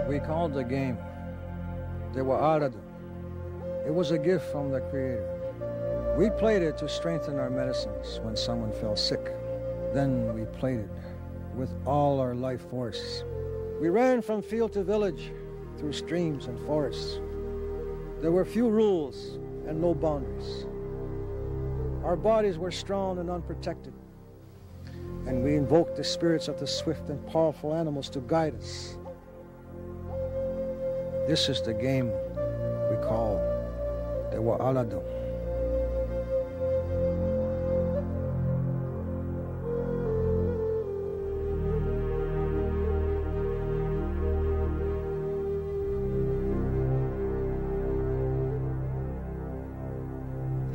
We called the game Te Wa'aradu. It was a gift from the Creator. We played it to strengthen our medicines when someone fell sick. Then we played it with all our life force. We ran from field to village, through streams and forests. There were few rules and no boundaries. Our bodies were strong and unprotected, and we invoked the spirits of the swift and powerful animals to guide us. This is the game we call Te Wa'aradu.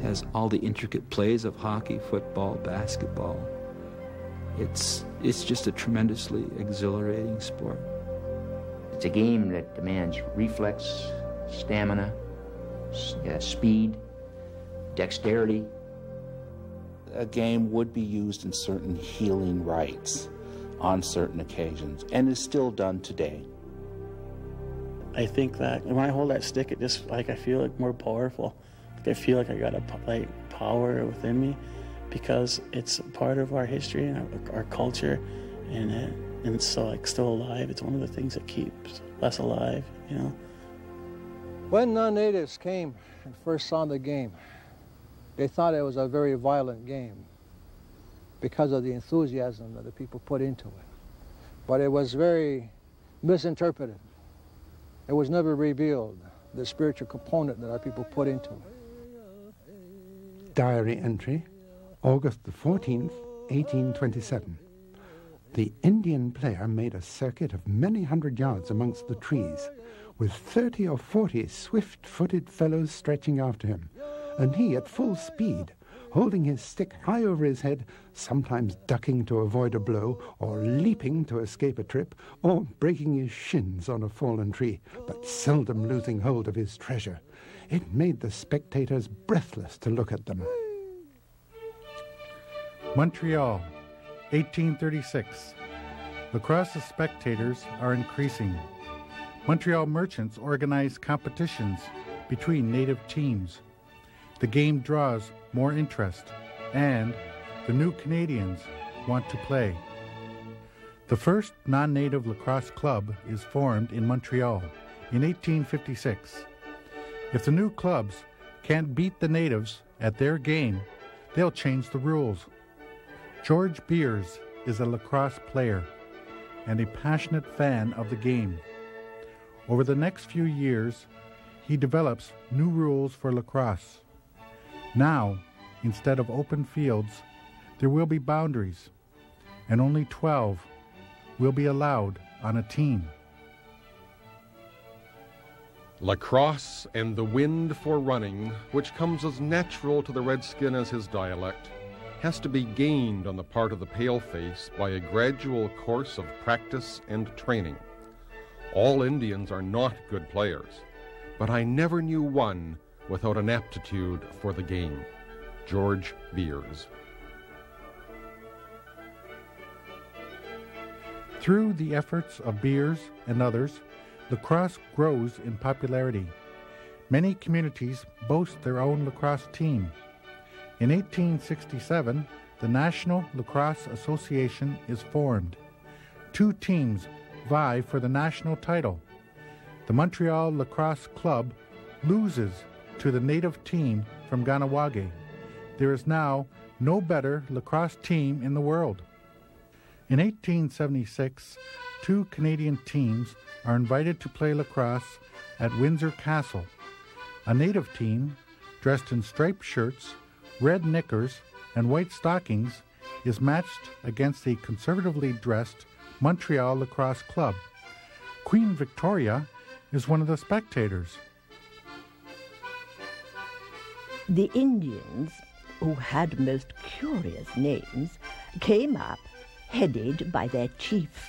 Has all the intricate plays of hockey, football, basketball. It's just a tremendously exhilarating sport. It's a game that demands reflex, stamina, speed, dexterity. A game would be used in certain healing rites on certain occasions, and is still done today. I think that when I hold that stick, it just I feel more powerful. I feel like I got a power within me, because it's part of our history and our culture, and it's so still alive. It's one of the things that keeps us alive, you know. When non-natives came and first saw the game, they thought it was a very violent game because of the enthusiasm that the people put into it. But it was very misinterpreted. It was never revealed, the spiritual component that our people put into it. Diary entry, August the 14th, 1827. The Indian player made a circuit of many hundred yards amongst the trees, with 30 or 40 swift-footed fellows stretching after him, and he at full speed, holding his stick high over his head, sometimes ducking to avoid a blow, or leaping to escape a trip, or breaking his shins on a fallen tree, but seldom losing hold of his treasure. It made the spectators breathless to look at them. Montreal, 1836. Lacrosse spectators are increasing. Montreal merchants organize competitions between native teams. The game draws more interest, and the new Canadians want to play. The first non-native lacrosse club is formed in Montreal in 1856. If the new clubs can't beat the natives at their game, they'll change the rules. George Beers is a lacrosse player and a passionate fan of the game. Over the next few years, he develops new rules for lacrosse. Now, instead of open fields, there will be boundaries, and only 12 will be allowed on a team. Lacrosse and the wind for running, which comes as natural to the redskin as his dialect, has to be gained on the part of the paleface by a gradual course of practice and training. All Indians are not good players, but I never knew one without an aptitude for the game. George Beers. Through the efforts of Beers and others, lacrosse grows in popularity. Many communities boast their own lacrosse team. In 1867, the National Lacrosse Association is formed. 2 teams vie for the national title. The Montreal Lacrosse Club loses to the native team from Ganawage. There is now no better lacrosse team in the world. In 1876, 2 Canadian teams are invited to play lacrosse at Windsor Castle. A native team, dressed in striped shirts, red knickers, and white stockings, is matched against the conservatively dressed Montreal Lacrosse Club. Queen Victoria is one of the spectators. The Indians, who had most curious names, came up headed by their chief.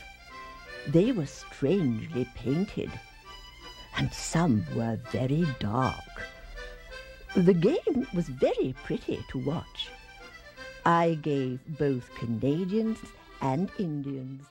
They were strangely painted, and some were very dark. The game was very pretty to watch. I gave both Canadians and Indians